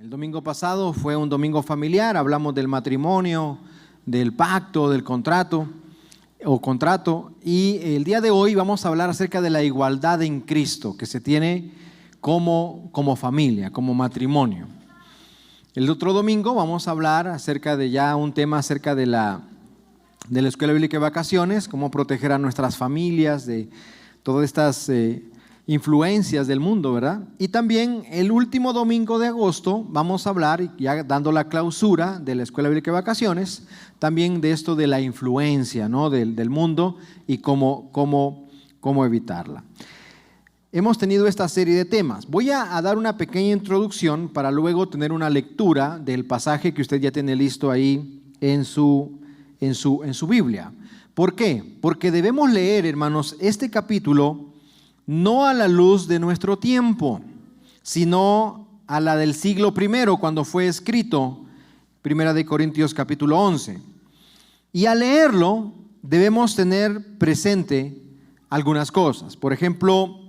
El domingo pasado fue un domingo familiar, hablamos del matrimonio, del pacto, del contrato, y el día de hoy vamos a hablar acerca de la igualdad en Cristo que se tiene como familia, como matrimonio. El otro domingo vamos a hablar acerca de ya un tema acerca de la Escuela Bíblica de Vacaciones, cómo proteger a nuestras familias de todas estas influencias del mundo, ¿verdad? Y también el último domingo de agosto vamos a hablar, ya dando la clausura de la Escuela Bíblica de Vacaciones, también de esto de la influencia, ¿no? del mundo y cómo evitarla. Hemos tenido esta serie de temas. Voy a dar una pequeña introducción para luego tener una lectura del pasaje que usted ya tiene listo ahí en su Biblia. ¿Por qué? Porque debemos leer, hermanos, este capítulo no a la luz de nuestro tiempo, sino a la del siglo I, cuando fue escrito, 1 Corintios capítulo 11. Y al leerlo debemos tener presente algunas cosas. Por ejemplo,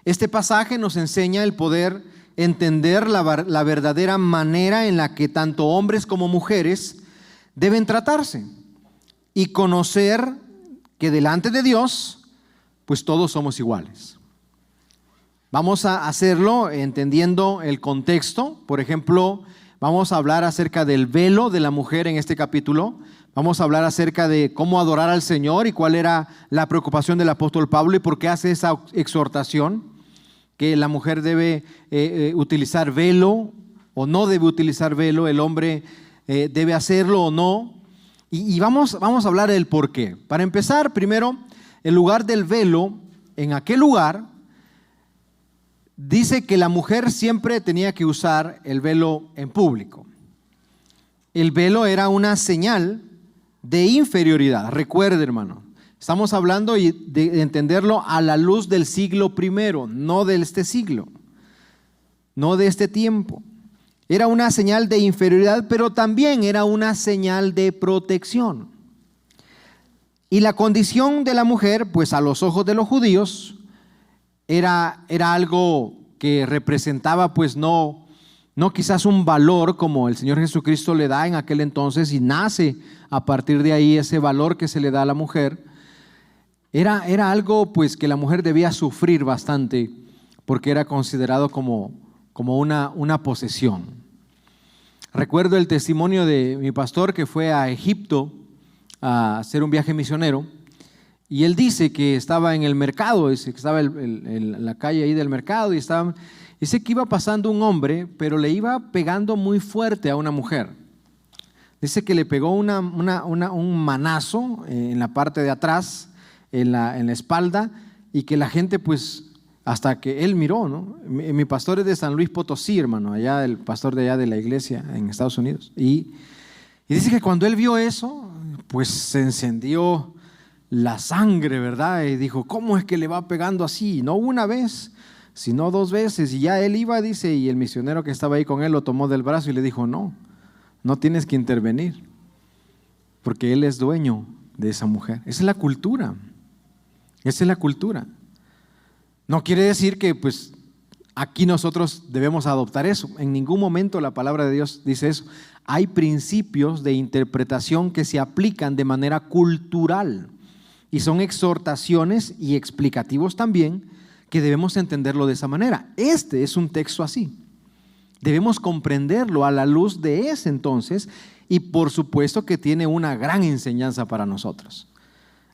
este pasaje nos enseña el poder entender la verdadera manera en la que tanto hombres como mujeres deben tratarse y conocer que delante de Dios pues todos somos iguales. Vamos a hacerlo entendiendo el contexto. Por ejemplo, vamos a hablar acerca del velo de la mujer en este capítulo. Vamos a hablar acerca de cómo adorar al Señor y cuál era la preocupación del apóstol Pablo y por qué hace esa exhortación, que la mujer debe utilizar velo o no debe utilizar velo, el hombre debe hacerlo o no. Y vamos a hablar del por qué. Para empezar, primero, el lugar del velo, en aquel lugar, dice que la mujer siempre tenía que usar el velo en público. El velo era una señal de inferioridad. Recuerde, hermano, estamos hablando de entenderlo a la luz del siglo I, no de este siglo, no de este tiempo. Era una señal de inferioridad, pero también era una señal de protección. Y la condición de la mujer, pues a los ojos de los judíos, era algo que representaba pues no quizás un valor como el Señor Jesucristo le da en aquel entonces, y nace a partir de ahí ese valor que se le da a la mujer. Era algo pues que la mujer debía sufrir bastante, porque era considerado como una posesión. Recuerdo el testimonio de mi pastor que fue a Egipto a hacer un viaje misionero, y él dice que estaba en el mercado, dice que estaba en la calle ahí del mercado, y dice que iba pasando un hombre, pero le iba pegando muy fuerte a una mujer. Dice que le pegó un manazo en la parte de atrás, en la espalda, y que la gente pues hasta que él miró, ¿no? Mi pastor es de San Luis Potosí, hermano, allá el pastor de allá de la iglesia en Estados Unidos, y dice que cuando él vio eso, pues se encendió la sangre, ¿verdad? Y dijo, ¿cómo es que le va pegando así? No una vez, sino dos veces. Y ya él iba, dice, y el misionero que estaba ahí con él lo tomó del brazo y le dijo, no tienes que intervenir, porque él es dueño de esa mujer. Esa es la cultura. Esa es la cultura. No quiere decir que pues aquí nosotros debemos adoptar eso. En ningún momento la palabra de Dios dice eso. Hay principios de interpretación que se aplican de manera cultural y son exhortaciones y explicativos también que debemos entenderlo de esa manera. Este es un texto así. Debemos comprenderlo a la luz de ese entonces, y por supuesto que tiene una gran enseñanza para nosotros.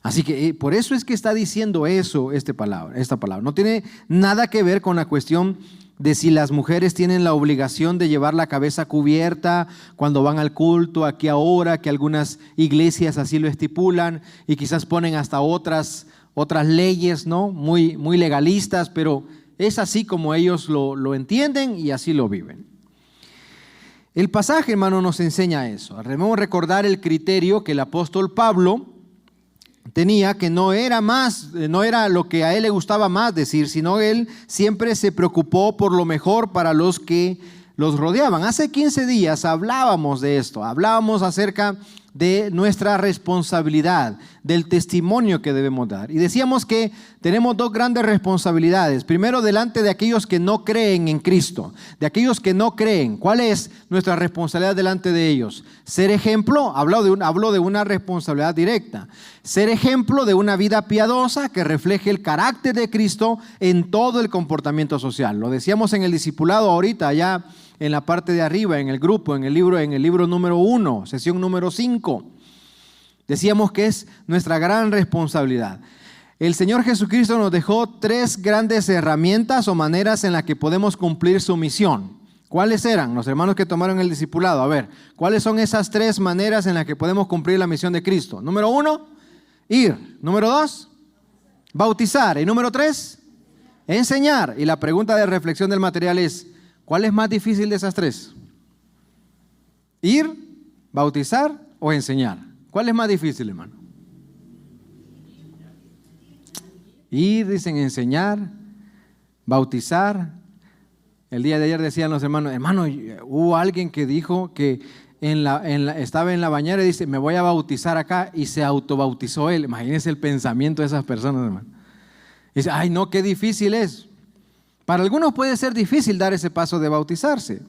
Así que por eso es que está diciendo eso esta palabra. No tiene nada que ver con la cuestión de si las mujeres tienen la obligación de llevar la cabeza cubierta cuando van al culto, aquí ahora, que algunas iglesias así lo estipulan y quizás ponen hasta otras leyes, ¿no? Muy legalistas, pero es así como ellos lo entienden y así lo viven. El pasaje, hermano, nos enseña eso. Debemos recordar el criterio que el apóstol Pablo tenía, que no era lo que a él le gustaba más decir, sino él siempre se preocupó por lo mejor para los que los rodeaban. Hace 15 días hablábamos de esto, hablábamos acerca de nuestra responsabilidad, del testimonio que debemos dar. Y decíamos que tenemos dos grandes responsabilidades. Primero, delante de aquellos que no creen en Cristo, de aquellos que no creen. ¿Cuál es nuestra responsabilidad delante de ellos? Ser ejemplo, hablo de una responsabilidad directa. Ser ejemplo de una vida piadosa que refleje el carácter de Cristo en todo el comportamiento social. Lo decíamos en el discipulado ahorita, allá en la parte de arriba, en el grupo, en el libro número 1, sesión número 5. Decíamos que es nuestra gran responsabilidad. El Señor Jesucristo nos dejó 3 grandes herramientas o maneras en las que podemos cumplir su misión. ¿Cuáles eran? Los hermanos que tomaron el discipulado. A ver, ¿cuáles son esas 3 maneras en las que podemos cumplir la misión de Cristo? Número 1, ir. Número 2, bautizar. Y número 3, enseñar. Y la pregunta de reflexión del material es, ¿cuál es más difícil de esas 3? ¿Ir, bautizar o enseñar? ¿Cuál es más difícil, hermano? Ir, dicen, enseñar, bautizar. El día de ayer decían los hermanos, hubo alguien que dijo que estaba en la bañera y dice, me voy a bautizar acá, y se autobautizó él. Imagínense el pensamiento de esas personas, hermano. Dice, ay no, qué difícil es. Para algunos puede ser difícil dar ese paso de bautizarse.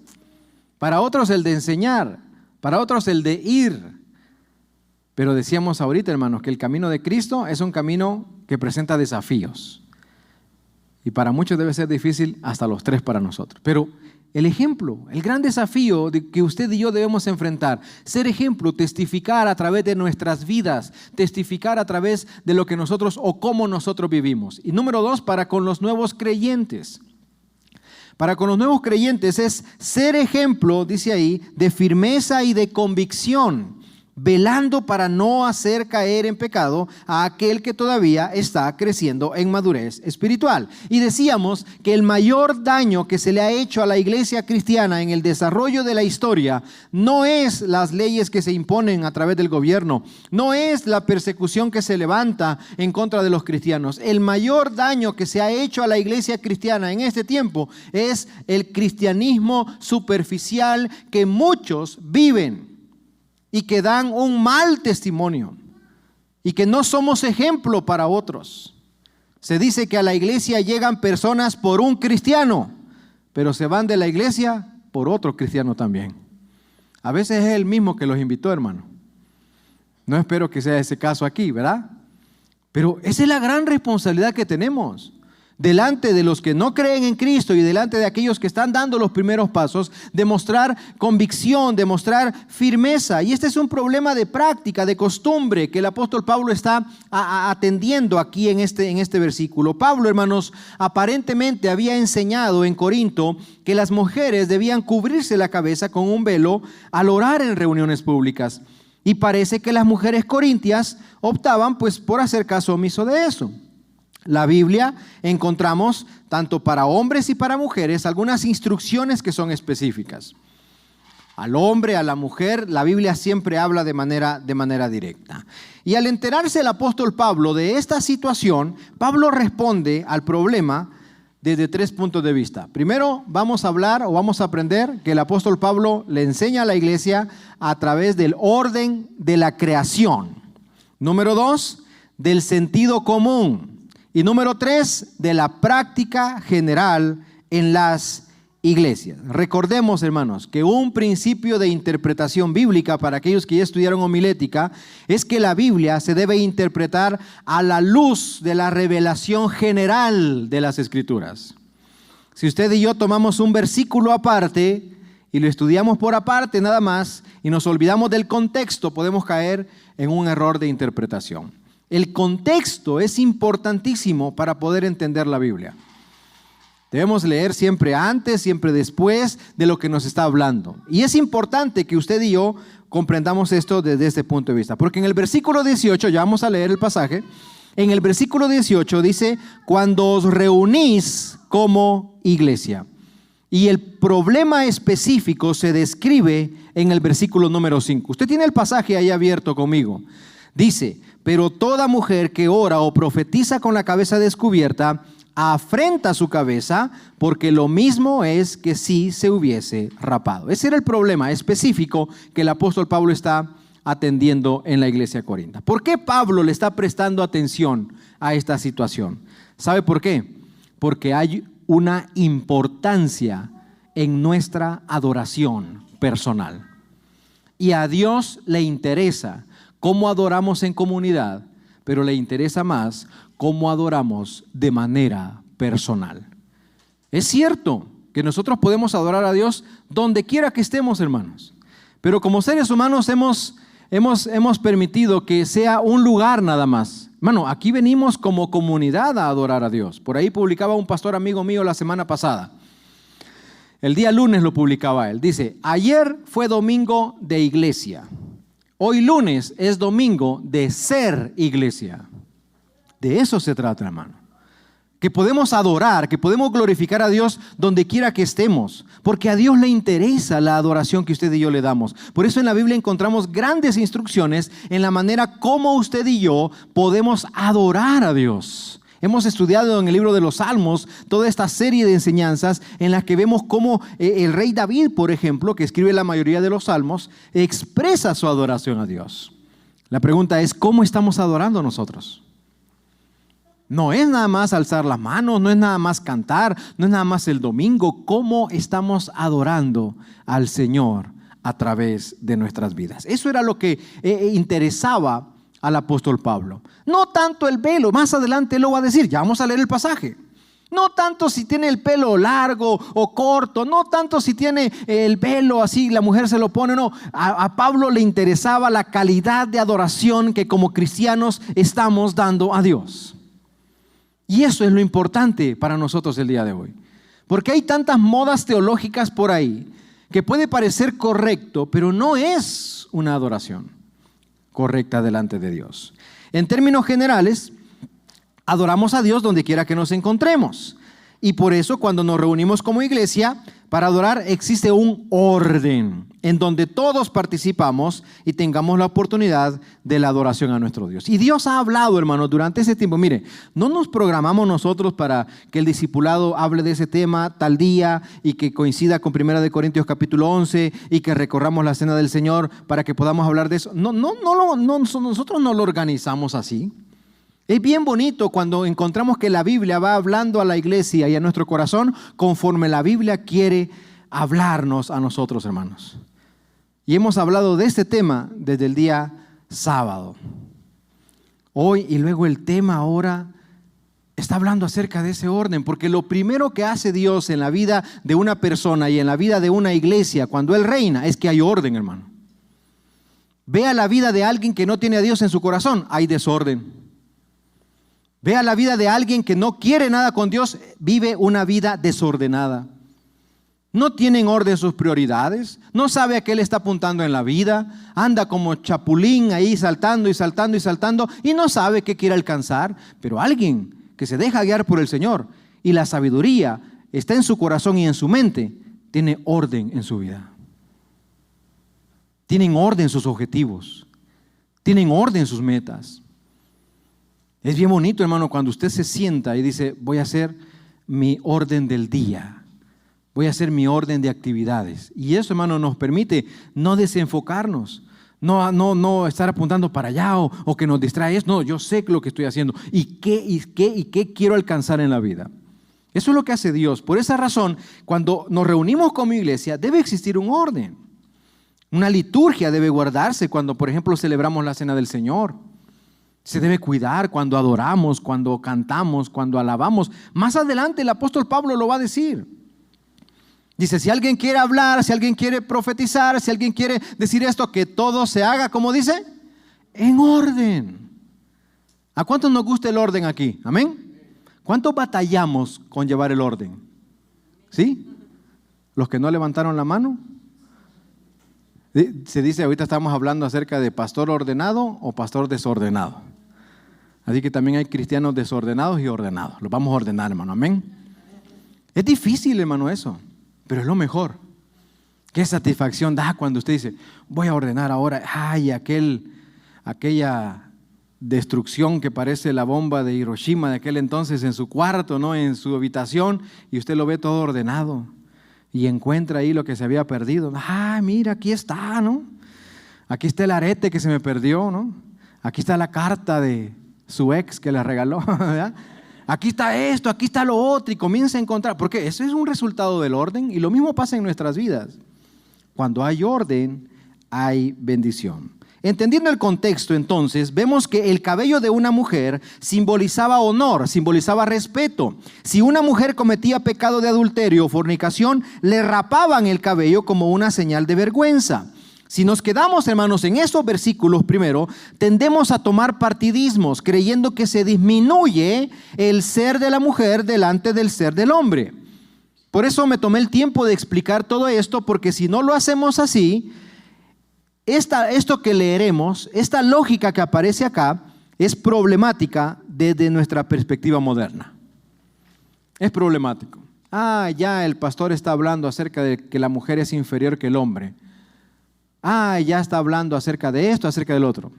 Para otros el de enseñar. Para otros el de ir. Pero decíamos ahorita, hermanos, que el camino de Cristo es un camino que presenta desafíos. Y para muchos debe ser difícil, hasta los 3 para nosotros. Pero el ejemplo, el gran desafío que usted y yo debemos enfrentar, ser ejemplo, testificar a través de nuestras vidas, testificar a través de lo que nosotros o cómo nosotros vivimos. Y número 2, para con los nuevos creyentes. Para con los nuevos creyentes es ser ejemplo, dice ahí, de firmeza y de convicción, velando para no hacer caer en pecado a aquel que todavía está creciendo en madurez espiritual. Y decíamos que el mayor daño que se le ha hecho a la iglesia cristiana en el desarrollo de la historia no es las leyes que se imponen a través del gobierno, no es la persecución que se levanta en contra de los cristianos. El mayor daño que se ha hecho a la iglesia cristiana en este tiempo es el cristianismo superficial que muchos viven y que dan un mal testimonio y que no somos ejemplo para otros. Se dice que a la iglesia llegan personas por un cristiano, pero se van de la iglesia por otro cristiano también. A veces es el mismo que los invitó, hermano. No espero que sea ese caso aquí, ¿verdad? Pero esa es la gran responsabilidad que tenemos. Delante de los que no creen en Cristo y delante de aquellos que están dando los primeros pasos, demostrar convicción, demostrar firmeza. Y este es un problema de práctica, de costumbre, que el apóstol Pablo está atendiendo aquí en este versículo. Pablo, hermanos, aparentemente había enseñado en Corinto que las mujeres debían cubrirse la cabeza con un velo al orar en reuniones públicas. Y parece que las mujeres corintias optaban pues por hacer caso omiso de eso. La Biblia encontramos, tanto para hombres y para mujeres, algunas instrucciones que son específicas. Al hombre, a la mujer, la Biblia siempre habla de manera directa. Y al enterarse el apóstol Pablo de esta situación, Pablo responde al problema desde 3 puntos de vista. Primero, vamos a aprender que el apóstol Pablo le enseña a la iglesia a través del orden de la creación. Número 2, del sentido común. Y número 3, de la práctica general en las iglesias. Recordemos, hermanos, que un principio de interpretación bíblica para aquellos que ya estudiaron homilética es que la Biblia se debe interpretar a la luz de la revelación general de las Escrituras. Si usted y yo tomamos un versículo aparte y lo estudiamos por aparte nada más y nos olvidamos del contexto, podemos caer en un error de interpretación. El contexto es importantísimo para poder entender la Biblia. Debemos leer siempre antes, siempre después de lo que nos está hablando. Y es importante que usted y yo comprendamos esto desde este punto de vista. Porque en el versículo 18, ya vamos a leer el pasaje, en el versículo 18 dice, cuando os reunís como iglesia. Y el problema específico se describe en el versículo número 5. Usted tiene el pasaje ahí abierto conmigo. Dice, pero toda mujer que ora o profetiza con la cabeza descubierta, afrenta su cabeza, porque lo mismo es que si se hubiese rapado. Ese era el problema específico que el apóstol Pablo está atendiendo en la iglesia de Corinto. ¿Por qué Pablo le está prestando atención a esta situación? ¿Sabe por qué? Porque hay una importancia en nuestra adoración personal. Y a Dios le interesa cómo adoramos en comunidad, pero le interesa más cómo adoramos de manera personal. Es cierto que nosotros podemos adorar a Dios donde quiera que estemos, hermanos, pero como seres humanos hemos permitido que sea un lugar nada más. Hermano, aquí venimos como comunidad a adorar a Dios. Por ahí publicaba un pastor amigo mío la semana pasada. El día lunes lo publicaba él. Dice, ayer fue domingo de iglesia. Hoy lunes es domingo de ser iglesia. De eso se trata, hermano. Que podemos adorar, que podemos glorificar a Dios donde quiera que estemos. Porque a Dios le interesa la adoración que usted y yo le damos. Por eso en la Biblia encontramos grandes instrucciones en la manera como usted y yo podemos adorar a Dios. Hemos estudiado en el libro de los Salmos toda esta serie de enseñanzas en las que vemos cómo el rey David, por ejemplo, que escribe la mayoría de los Salmos, expresa su adoración a Dios. La pregunta es, ¿cómo estamos adorando nosotros? No es nada más alzar las manos, no es nada más cantar, no es nada más el domingo. ¿Cómo estamos adorando al Señor a través de nuestras vidas? Eso era lo que interesaba al apóstol Pablo. No tanto el velo, más adelante él lo va a decir, ya vamos a leer el pasaje. No tanto si tiene el pelo largo o corto, no tanto si tiene el velo así, la mujer se lo pone, no. A Pablo le interesaba la calidad de adoración que como cristianos estamos dando a Dios. Y eso es lo importante para nosotros el día de hoy. Porque hay tantas modas teológicas por ahí que puede parecer correcto, pero no es una adoración correcta delante de Dios. En términos generales, adoramos a Dios donde quiera que nos encontremos. Y por eso cuando nos reunimos como iglesia, para adorar existe un orden en donde todos participamos y tengamos la oportunidad de la adoración a nuestro Dios. Y Dios ha hablado, hermanos, durante ese tiempo. Mire, no nos programamos nosotros para que el discipulado hable de ese tema tal día y que coincida con 1 Corintios capítulo 11 y que recorramos la cena del Señor para que podamos hablar de eso. Nosotros no lo organizamos así. Es bien bonito cuando encontramos que la Biblia va hablando a la iglesia y a nuestro corazón conforme la Biblia quiere hablarnos a nosotros, hermanos. Y hemos hablado de este tema desde el día sábado. Hoy y luego el tema ahora está hablando acerca de ese orden, porque lo primero que hace Dios en la vida de una persona y en la vida de una iglesia cuando Él reina es que hay orden, hermano. Vea la vida de alguien que no tiene a Dios en su corazón, hay desorden. Vea la vida de alguien que no quiere nada con Dios, vive una vida desordenada. No tiene en orden sus prioridades, no sabe a qué le está apuntando en la vida, anda como chapulín ahí saltando y saltando y saltando y no sabe qué quiere alcanzar. Pero alguien que se deja guiar por el Señor y la sabiduría está en su corazón y en su mente, tiene orden en su vida. Tienen orden sus objetivos, tienen orden sus metas. Es bien bonito, hermano, cuando usted se sienta y dice, voy a hacer mi orden del día, voy a hacer mi orden de actividades. Y eso, hermano, nos permite no desenfocarnos, no estar apuntando para allá o que nos distrae. No, yo sé lo que estoy haciendo y qué quiero alcanzar en la vida. Eso es lo que hace Dios. Por esa razón, cuando nos reunimos como iglesia, debe existir un orden. Una liturgia debe guardarse cuando, por ejemplo, celebramos la cena del Señor. Se debe cuidar cuando adoramos, cuando cantamos, cuando alabamos. Más adelante el apóstol Pablo lo va a decir. Dice, si alguien quiere hablar, si alguien quiere profetizar, si alguien quiere decir esto, que todo se haga, ¿cómo dice? En orden. ¿A cuántos nos gusta el orden aquí? ¿Amén? ¿Cuántos batallamos con llevar el orden? ¿Sí? ¿Los que no levantaron la mano? Se dice, ahorita estamos hablando acerca de pastor ordenado o pastor desordenado. Así que también hay cristianos desordenados y ordenados. Los vamos a ordenar, hermano. Amén. Es difícil, hermano, eso, pero es lo mejor. Qué satisfacción da cuando usted dice, voy a ordenar ahora. Ay, aquella destrucción que parece la bomba de Hiroshima de aquel entonces en su cuarto, ¿no? En su habitación, y usted lo ve todo ordenado. Y encuentra ahí lo que se había perdido. Ah, mira, aquí está, ¿no? Aquí está el arete que se me perdió, ¿no? Aquí está la carta de su ex que le regaló, ¿verdad? Aquí está esto, aquí está lo otro, y comienza a encontrar, porque eso es un resultado del orden, y lo mismo pasa en nuestras vidas. Cuando hay orden, hay bendición. Entendiendo el contexto, entonces, vemos que el cabello de una mujer simbolizaba honor, simbolizaba respeto. Si una mujer cometía pecado de adulterio o fornicación, le rapaban el cabello como una señal de vergüenza. Si nos quedamos, hermanos, en estos versículos primero, tendemos a tomar partidismos, creyendo que se disminuye el ser de la mujer delante del ser del hombre. Por eso me tomé el tiempo de explicar todo esto, porque si no lo hacemos así, esto que leeremos, esta lógica que aparece acá, es problemática desde nuestra perspectiva moderna. Es problemático. Ya el pastor está hablando acerca de que la mujer es inferior que el hombre. Ya está hablando acerca de esto, acerca del otro.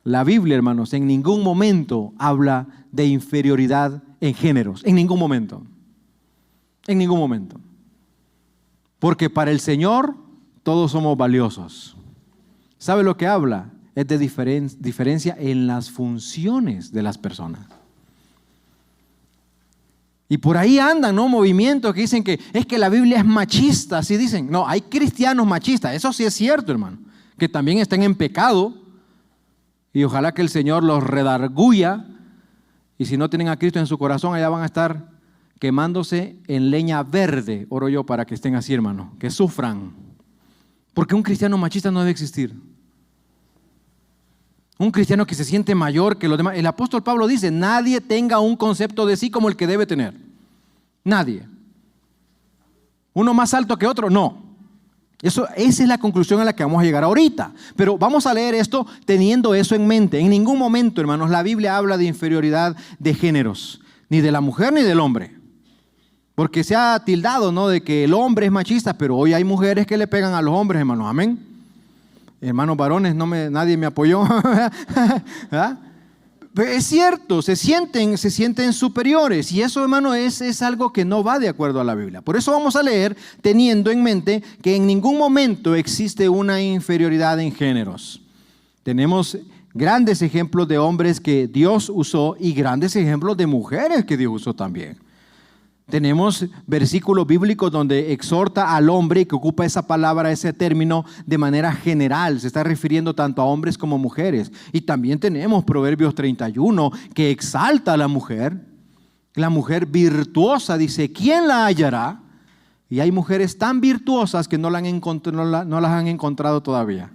La Biblia, hermanos, en ningún momento habla de inferioridad en géneros. En ningún momento. En ningún momento. Porque para el Señor todos somos valiosos. ¿Sabe lo que habla? Es de diferencia en las funciones de las personas. Y por ahí andan, ¿no?, movimientos que dicen que es que la Biblia es machista, así dicen. No, hay cristianos machistas, eso sí es cierto, hermano, que también estén en pecado, y ojalá que el Señor los redarguya, y si no tienen a Cristo en su corazón, allá van a estar quemándose en leña verde, oro yo, para que estén así, hermano, que sufran. Porque un cristiano machista no debe existir. Un cristiano que se siente mayor que los demás. El apóstol Pablo dice, nadie tenga un concepto de sí como el que debe tener. Nadie. Uno más alto que otro, no. Esa es la conclusión a la que vamos a llegar ahorita. Pero vamos a leer esto teniendo eso en mente. En ningún momento, hermanos, la Biblia habla de inferioridad de géneros, ni de la mujer ni del hombre. Porque se ha tildado, ¿no?, de que el hombre es machista, pero hoy hay mujeres que le pegan a los hombres, hermanos. Amén. Hermanos varones, nadie me apoyó. Pero es cierto, se sienten superiores, y eso, hermano, es algo que no va de acuerdo a la Biblia. Por eso vamos a leer teniendo en mente que en ningún momento existe una inferioridad en géneros. Tenemos grandes ejemplos de hombres que Dios usó y grandes ejemplos de mujeres que Dios usó también. Tenemos versículos bíblicos donde exhorta al hombre, que ocupa esa palabra, ese término de manera general. Se está refiriendo tanto a hombres como mujeres. Y también tenemos Proverbios 31 que exalta a la mujer virtuosa. Dice, ¿quién la hallará? Y hay mujeres tan virtuosas que no las han encontrado todavía.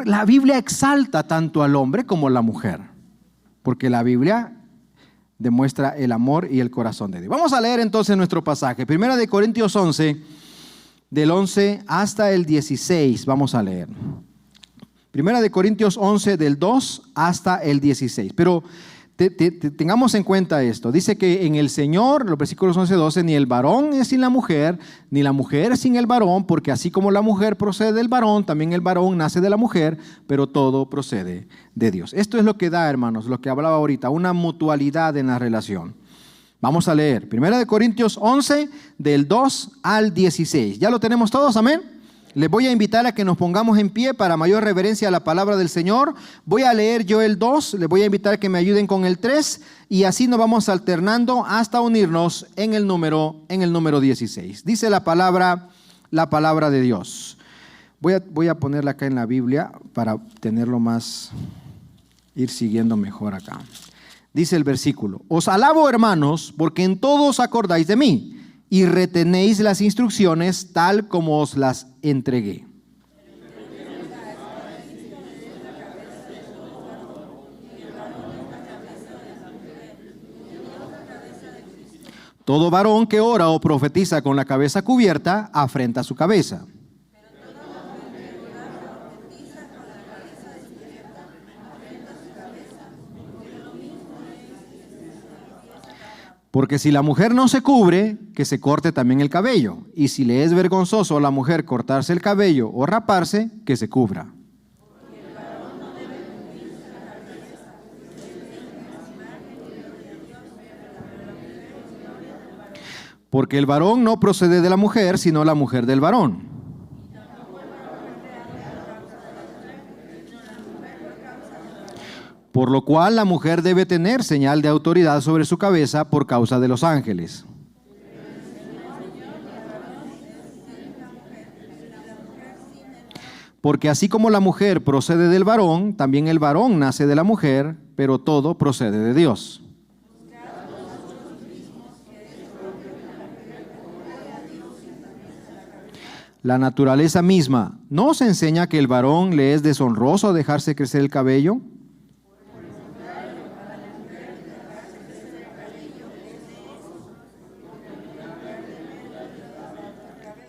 La Biblia exalta tanto al hombre como a la mujer. Porque la Biblia demuestra el amor y el corazón de Dios. Vamos a leer entonces nuestro pasaje. 1 Corintios 11, del 11 hasta el 16. Vamos a leer. 1 Corintios 11, del 2 hasta el 16. Pero tengamos en cuenta esto. Dice que en el Señor, los versículos 11, 12, ni el varón es sin la mujer, ni la mujer sin el varón, porque así como la mujer procede del varón, también el varón nace de la mujer, pero todo procede de Dios. Esto es lo que da, hermanos, lo que hablaba ahorita, una mutualidad en la relación. Vamos a leer 1 Corintios 11, del 2 al 16. ¿Ya lo tenemos todos? Amén. Les voy a invitar a que nos pongamos en pie para mayor reverencia a la palabra del Señor. Voy a leer yo el 2, les voy a invitar a que me ayuden con el 3 y así nos vamos alternando hasta unirnos en el número 16. Dice la palabra de Dios. Voy a ponerla acá en la Biblia para tenerlo más, ir siguiendo mejor acá. Dice el versículo: os alabo, hermanos, porque en todo os acordáis de mí y retenéis las instrucciones tal como os las entregué. Todo varón que ora o profetiza con la cabeza cubierta afrenta su cabeza. Porque si la mujer no se cubre, que se corte también el cabello. Y si le es vergonzoso a la mujer cortarse el cabello o raparse, que se cubra. Porque el varón no procede de la mujer, sino la mujer del varón. Por lo cual la mujer debe tener señal de autoridad sobre su cabeza por causa de los ángeles. Porque así como la mujer procede del varón, también el varón nace de la mujer, pero todo procede de Dios. La naturaleza misma, ¿no os enseña que el varón le es deshonroso dejarse crecer el cabello?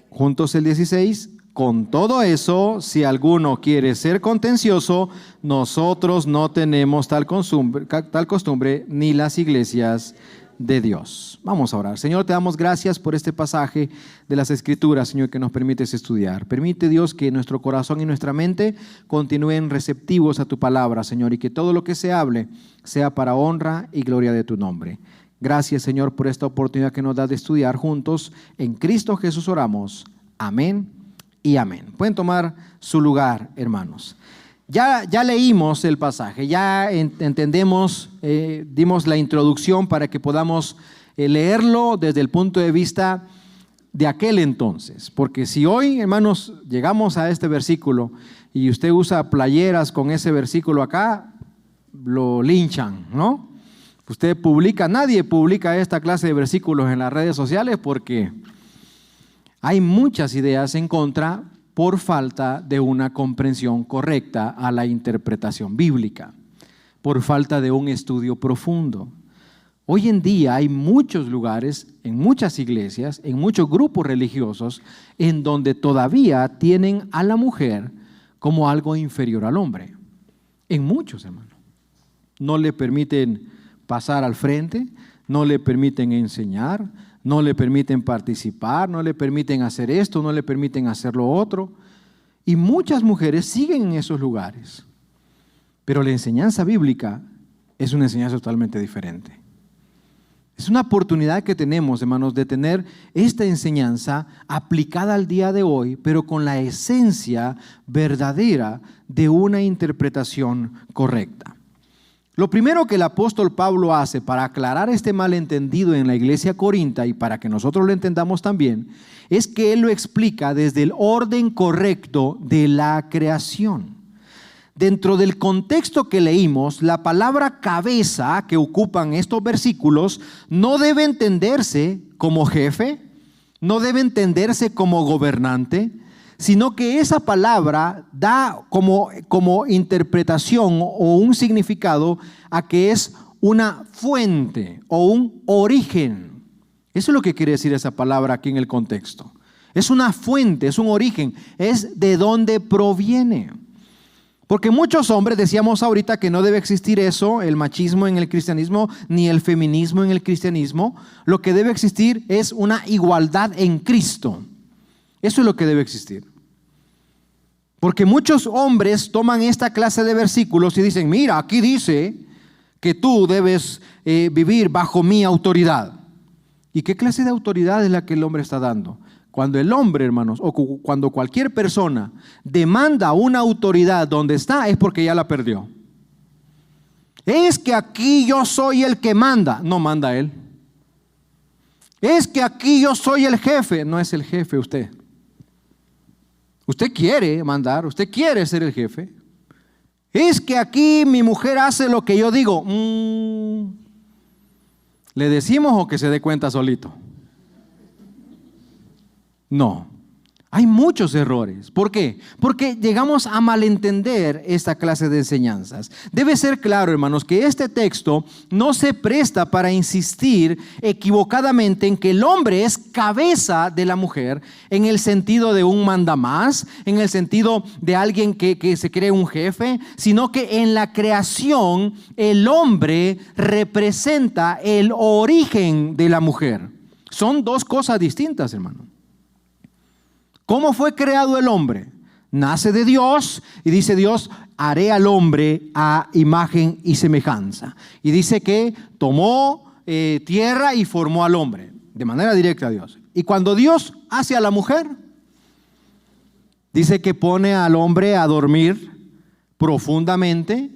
Juntos el 16. Con todo eso, si alguno quiere ser contencioso, nosotros no tenemos tal costumbre ni las iglesias de Dios. Vamos a orar. Señor, te damos gracias por este pasaje de las Escrituras, Señor, que nos permites estudiar. Permite, Dios, que nuestro corazón y nuestra mente continúen receptivos a tu palabra, Señor, y que todo lo que se hable sea para honra y gloria de tu nombre. Gracias, Señor, por esta oportunidad que nos das de estudiar juntos. En Cristo Jesús oramos. Amén y amén. Pueden tomar su lugar, hermanos. Ya leímos el pasaje, ya entendemos, dimos la introducción para que podamos leerlo desde el punto de vista de aquel entonces. Porque si hoy, hermanos, llegamos a este versículo y usted usa playeras con ese versículo acá, lo linchan, ¿no? Usted publica, nadie publica esta clase de versículos en las redes sociales porque hay muchas ideas en contra por falta de una comprensión correcta a la interpretación bíblica, por falta de un estudio profundo. Hoy en día hay muchos lugares, en muchas iglesias, en muchos grupos religiosos, en donde todavía tienen a la mujer como algo inferior al hombre. En muchos, hermanos. No le permiten pasar al frente, no le permiten enseñar, no le permiten participar, no le permiten hacer esto, no le permiten hacer lo otro. Y muchas mujeres siguen en esos lugares. Pero la enseñanza bíblica es una enseñanza totalmente diferente. Es una oportunidad que tenemos, hermanos, de tener esta enseñanza aplicada al día de hoy, pero con la esencia verdadera de una interpretación correcta. Lo primero que el apóstol Pablo hace para aclarar este malentendido en la iglesia corinta y para que nosotros lo entendamos también, es que él lo explica desde el orden correcto de la creación. Dentro del contexto que leímos, la palabra cabeza que ocupan estos versículos no debe entenderse como jefe, no debe entenderse como gobernante, sino que esa palabra da como interpretación o un significado a que es una fuente o un origen. Eso es lo que quiere decir esa palabra aquí en el contexto. Es una fuente, es un origen, es de dónde proviene. Porque muchos hombres, decíamos ahorita que no debe existir eso, el machismo en el cristianismo, ni el feminismo en el cristianismo. Lo que debe existir es una igualdad en Cristo. Eso es lo que debe existir. Porque muchos hombres toman esta clase de versículos y dicen, mira, aquí dice que tú debes vivir bajo mi autoridad. ¿Y qué clase de autoridad es la que el hombre está dando? Cuando el hombre, hermanos, o cuando cualquier persona demanda una autoridad donde está, es porque ya la perdió. Es que aquí yo soy el que manda, no manda él. Es que aquí yo soy el jefe, no es el jefe usted. Usted quiere mandar, usted quiere ser el jefe. Es que aquí mi mujer hace lo que yo digo. ¿Le decimos o que se dé cuenta solito? No. Hay muchos errores. ¿Por qué? Porque llegamos a malentender esta clase de enseñanzas. Debe ser claro, hermanos, que este texto no se presta para insistir equivocadamente en que el hombre es cabeza de la mujer en el sentido de un mandamás, en el sentido de alguien que se cree un jefe, sino que en la creación el hombre representa el origen de la mujer. Son dos cosas distintas, hermano. ¿Cómo fue creado el hombre? Nace de Dios y dice Dios, haré al hombre a imagen y semejanza. Y dice que tomó tierra y formó al hombre, de manera directa a Dios. Y cuando Dios hace a la mujer, dice que pone al hombre a dormir profundamente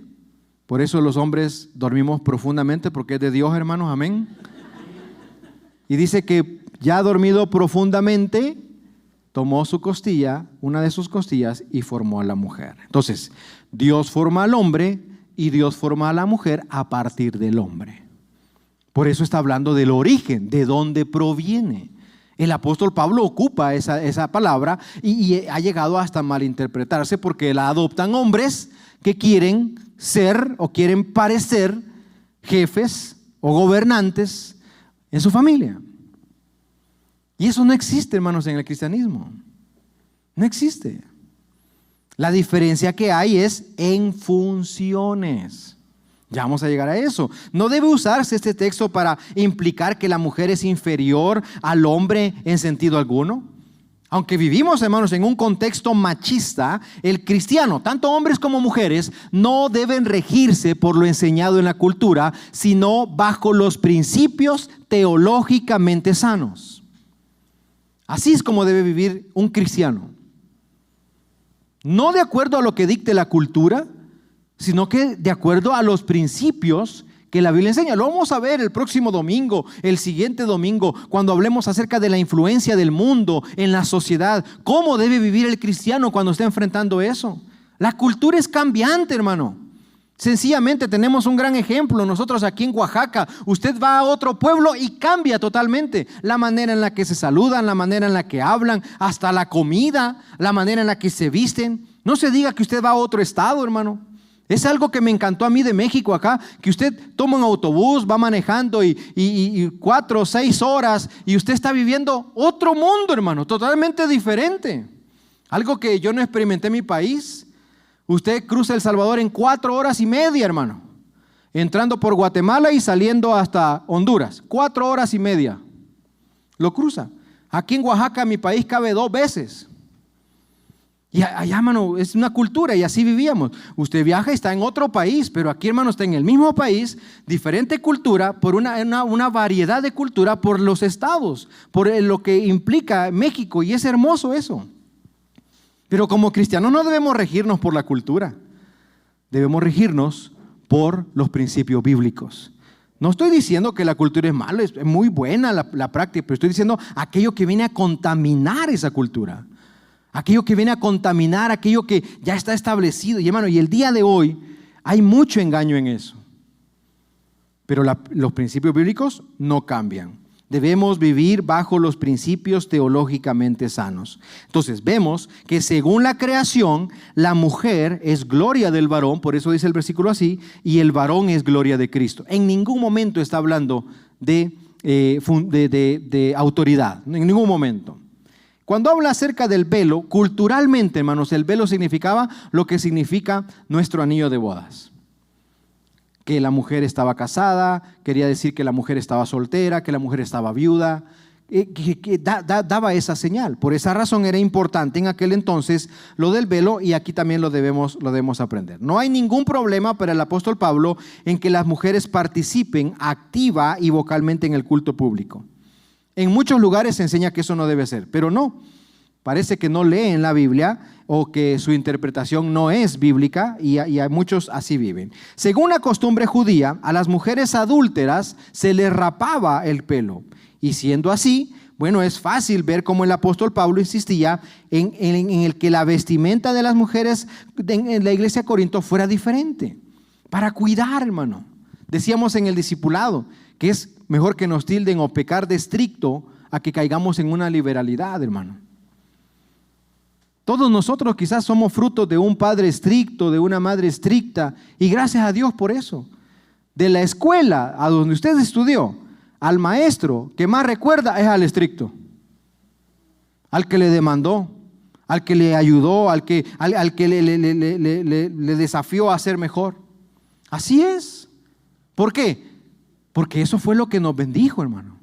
Por eso los hombres dormimos profundamente, porque es de Dios, hermanos, amén. Y dice que ya dormido profundamente, tomó su costilla, una de sus costillas, y formó a la mujer. Entonces, Dios forma al hombre y Dios forma a la mujer a partir del hombre. Por eso está hablando del origen, de dónde proviene. El apóstol Pablo ocupa esa palabra y ha llegado hasta malinterpretarse porque la adoptan hombres que quieren ser o quieren parecer jefes o gobernantes en su familia. Y eso no existe, hermanos, en el cristianismo. No existe. La diferencia que hay es en funciones. Ya vamos a llegar a eso. No debe usarse este texto para implicar que la mujer es inferior al hombre en sentido alguno. Aunque vivimos, hermanos, en un contexto machista, el cristiano, tanto hombres como mujeres, no deben regirse por lo enseñado en la cultura, sino bajo los principios teológicamente sanos. Así es como debe vivir un cristiano. No de acuerdo a lo que dicte la cultura, sino que de acuerdo a los principios que la Biblia enseña. Lo vamos a ver el próximo domingo, el siguiente domingo, cuando hablemos acerca de la influencia del mundo en la sociedad. ¿Cómo debe vivir el cristiano cuando está enfrentando eso? La cultura es cambiante, hermano. Sencillamente tenemos un gran ejemplo. Nosotros aquí en Oaxaca, usted va a otro pueblo y cambia totalmente la manera en la que se saludan, la manera en la que hablan, hasta la comida, la manera en la que se visten. No se diga que usted va a otro estado, hermano. Es algo que me encantó a mí de México acá, que usted toma un autobús, va manejando y 4 o 6 horas y usted está viviendo otro mundo, hermano, totalmente diferente. Algo que yo no experimenté en mi país. Usted cruza El Salvador en 4 horas y media, hermano, entrando por Guatemala y saliendo hasta Honduras. 4 horas y media lo cruza. Aquí en Oaxaca, mi país, cabe 2 veces. Y allá, hermano, es una cultura y así vivíamos. Usted viaja y está en otro país, pero aquí, hermano, está en el mismo país, diferente cultura, por una variedad de cultura por los estados, por lo que implica México, y es hermoso eso. Pero como cristianos no debemos regirnos por la cultura, debemos regirnos por los principios bíblicos. No estoy diciendo que la cultura es mala, es muy buena la práctica, pero estoy diciendo aquello que viene a contaminar esa cultura. Aquello que viene a contaminar, aquello que ya está establecido. Y hermano, y el día de hoy hay mucho engaño en eso. Pero los principios bíblicos no cambian. Debemos vivir bajo los principios teológicamente sanos. Entonces vemos que según la creación, la mujer es gloria del varón, por eso dice el versículo así, y el varón es gloria de Cristo. En ningún momento está hablando de autoridad, en ningún momento. Cuando habla acerca del velo, culturalmente, hermanos, el velo significaba lo que significa nuestro anillo de bodas. Que la mujer estaba casada, quería decir que la mujer estaba soltera, que la mujer estaba viuda, daba esa señal. Por esa razón era importante en aquel entonces lo del velo, y aquí también lo debemos aprender. No hay ningún problema para el apóstol Pablo en que las mujeres participen activa y vocalmente en el culto público. En muchos lugares se enseña que eso no debe ser, pero no. Parece que no leen la Biblia o que su interpretación no es bíblica y a muchos así viven. Según la costumbre judía, a las mujeres adúlteras se les rapaba el pelo. Y siendo así, bueno, es fácil ver cómo el apóstol Pablo insistía en el que la vestimenta de las mujeres en la iglesia de Corinto fuera diferente. Para cuidar, hermano. Decíamos en el discipulado que es mejor que nos tilden o pecar de estricto a que caigamos en una liberalidad, hermano. Todos nosotros quizás somos frutos de un padre estricto, de una madre estricta, y gracias a Dios por eso. De la escuela a donde usted estudió, al maestro que más recuerda es al estricto, al que le demandó, al que le ayudó, al que le desafió a ser mejor. Así es. ¿Por qué? Porque eso fue lo que nos bendijo, hermano.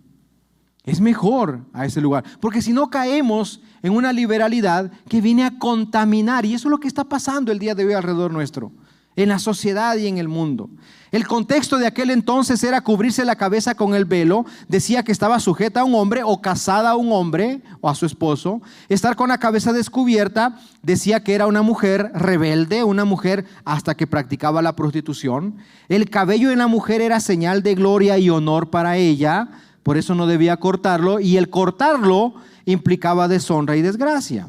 Es mejor a ese lugar, porque si no caemos en una liberalidad que viene a contaminar, y eso es lo que está pasando el día de hoy alrededor nuestro. en la sociedad y en el mundo. El contexto de aquel entonces era cubrirse la cabeza con el velo. Decía que estaba sujeta a un hombre o casada a un hombre o a su esposo. Estar con la cabeza descubierta decía que era una mujer rebelde, una mujer hasta que practicaba la prostitución. El cabello en la mujer era señal de gloria y honor para ella, por eso no debía cortarlo, y el cortarlo implicaba deshonra y desgracia.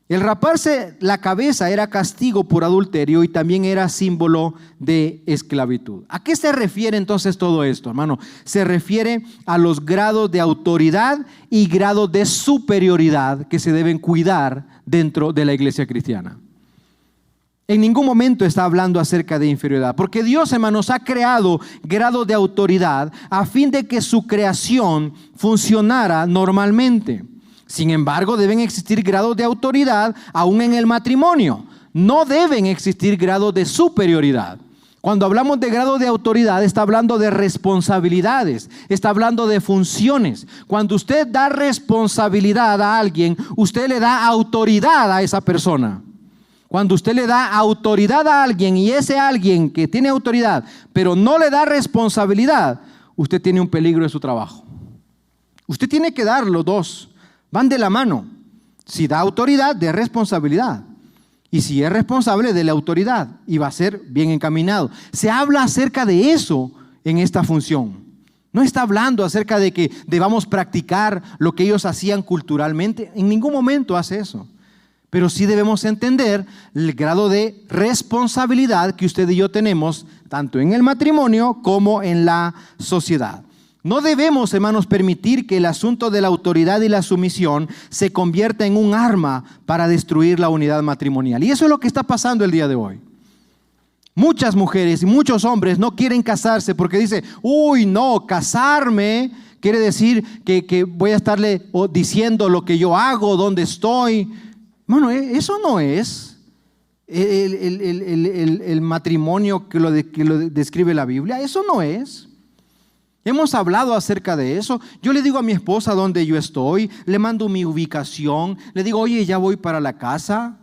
El raparse la cabeza era castigo por adulterio y también era símbolo de esclavitud. ¿A qué se refiere entonces todo esto, hermano? Se refiere a los grados de autoridad y grados de superioridad que se deben cuidar dentro de la iglesia cristiana. En ningún momento está hablando acerca de inferioridad, porque Dios, hermanos, ha creado grados de autoridad a fin de que su creación funcionara normalmente. Sin embargo, deben existir grados de autoridad aún en el matrimonio. No deben existir grados de superioridad. Cuando hablamos de grado de autoridad, está hablando de responsabilidades, está hablando de funciones. Cuando usted da responsabilidad a alguien, usted le da autoridad a esa persona. Cuando usted le da autoridad a alguien y ese alguien que tiene autoridad, pero no le da responsabilidad, usted tiene un peligro en su trabajo. Usted tiene que dar los dos. Van de la mano. Si da autoridad, de responsabilidad. Y si es responsable, de la autoridad. Y va a ser bien encaminado. Se habla acerca de eso en esta función. No está hablando acerca de que debamos practicar lo que ellos hacían culturalmente. En ningún momento hace eso. Pero sí debemos entender el grado de responsabilidad que usted y yo tenemos, tanto en el matrimonio como en la sociedad. No debemos, hermanos, permitir que el asunto de la autoridad y la sumisión se convierta en un arma para destruir la unidad matrimonial. Y eso es lo que está pasando el día de hoy. Muchas mujeres y muchos hombres no quieren casarse porque dicen, uy, no, casarme quiere decir que voy a estarle diciendo lo que yo hago, dónde estoy. Bueno, eso no es el matrimonio que lo describe la Biblia. Eso no es. Hemos hablado acerca de eso. Yo le digo a mi esposa dónde yo estoy, le mando mi ubicación, le digo, oye, ya voy para la casa.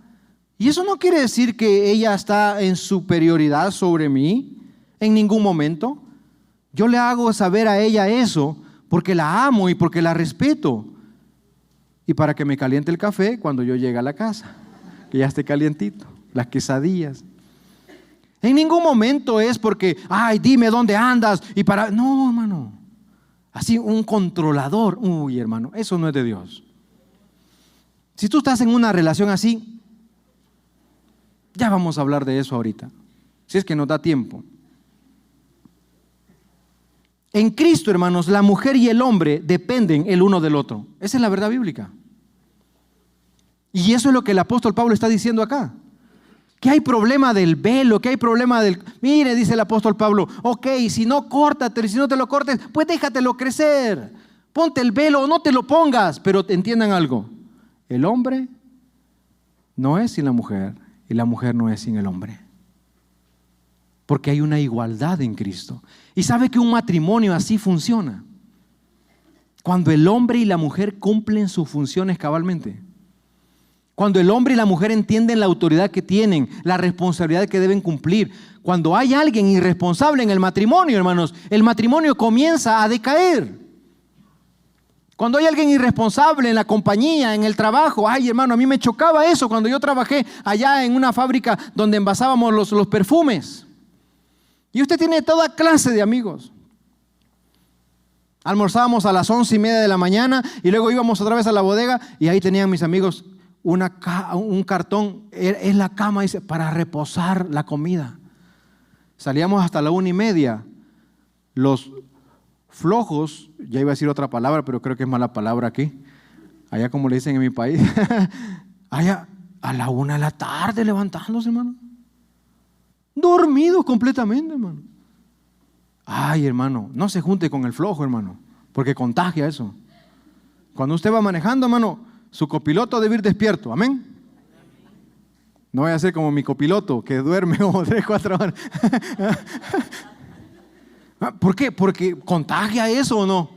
Y eso no quiere decir que ella está en superioridad sobre mí en ningún momento. Yo le hago saber a ella eso porque la amo y porque la respeto. Y para que me caliente el café cuando yo llegue a la casa, que ya esté calientito, las quesadillas. En ningún momento es porque, ay, dime dónde andas. No, hermano. Así un controlador. Uy, hermano, eso no es de Dios. Si tú estás en una relación así, ya vamos a hablar de eso ahorita. Si es que nos da tiempo. En Cristo, hermanos, la mujer y el hombre dependen el uno del otro. Esa es la verdad bíblica. Y eso es lo que el apóstol Pablo está diciendo acá. Que hay problema del velo, que hay problema del... Mire, dice el apóstol Pablo, ok, si no córtate, si no te lo cortes, pues déjatelo crecer. Ponte el velo o no te lo pongas. Pero entiendan algo, el hombre no es sin la mujer y la mujer no es sin el hombre. Porque hay una igualdad en Cristo. Y sabe que un matrimonio así funciona. Cuando el hombre y la mujer cumplen sus funciones cabalmente. Cuando el hombre y la mujer entienden la autoridad que tienen, la responsabilidad que deben cumplir. Cuando hay alguien irresponsable en el matrimonio, hermanos, el matrimonio comienza a decaer. Cuando hay alguien irresponsable en la compañía, en el trabajo, ay, hermano, a mí me chocaba eso cuando yo trabajé allá en una fábrica donde envasábamos los perfumes. Y usted tiene toda clase de amigos. Almorzábamos a las 11:30 de la mañana y luego íbamos otra vez a la bodega y ahí tenían mis amigos un cartón, es la cama, dice, para reposar la comida. Salíamos hasta la 1:30. Los flojos, ya iba a decir otra palabra, pero creo que es mala palabra aquí. Allá como le dicen en mi país, allá a la 1 de la tarde levantándose, hermano. Dormidos completamente, hermano. Ay, hermano, no se junte con el flojo, hermano, porque contagia eso. Cuando usted va manejando, hermano, su copiloto debe ir despierto, amén. No vaya a ser como mi copiloto que duerme como 3-4 horas. ¿Por qué? Porque contagia eso o no.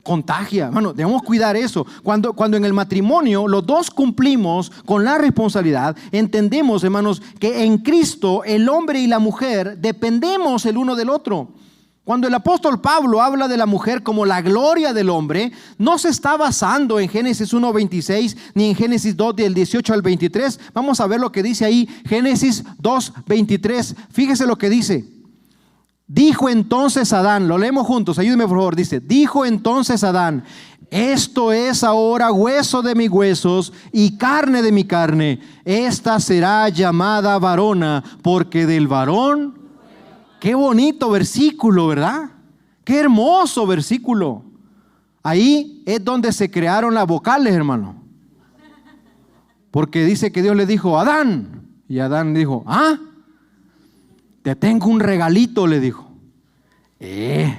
contagia. Bueno, debemos cuidar eso. Cuando en el matrimonio los dos cumplimos con la responsabilidad, entendemos, hermanos, que en Cristo el hombre y la mujer dependemos el uno del otro. Cuando el apóstol Pablo habla de la mujer como la gloria del hombre, no se está basando en Génesis 1:26 ni en Génesis 2 del 18 al 23. Vamos a ver lo que dice ahí, Génesis 2:23. Fíjese lo que dice. Dijo entonces Adán, lo leemos juntos, ayúdeme por favor, dice, dijo entonces Adán, esto es ahora hueso de mis huesos y carne de mi carne, esta será llamada varona, porque del varón, qué bonito versículo, ¿verdad? Qué hermoso versículo. Ahí es donde se crearon las vocales, hermano, porque dice que Dios le dijo, Adán, y Adán dijo, te tengo un regalito, le dijo. Y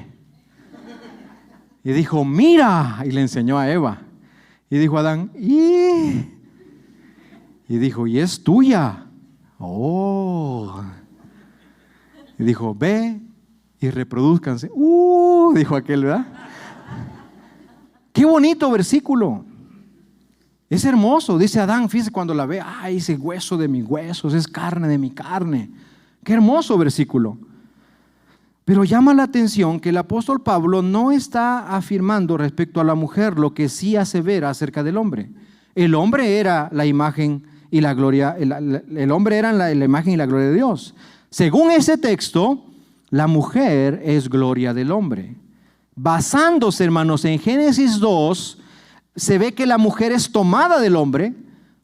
dijo, mira, y le enseñó a Eva. Y dijo Adán, y dijo, y es tuya. Y dijo, ve y reproduzcanse. Dijo aquel, ¿verdad? Qué bonito versículo. Es hermoso, dice Adán, fíjese cuando la ve, ese hueso de mis huesos, es carne de mi carne. Qué hermoso versículo. Pero llama la atención que el apóstol Pablo no está afirmando respecto a la mujer lo que sí asevera acerca del hombre. El hombre era la imagen y la gloria, el hombre era la imagen y la gloria de Dios. Según ese texto, la mujer es gloria del hombre. Basándose, hermanos, en Génesis 2, se ve que la mujer es tomada del hombre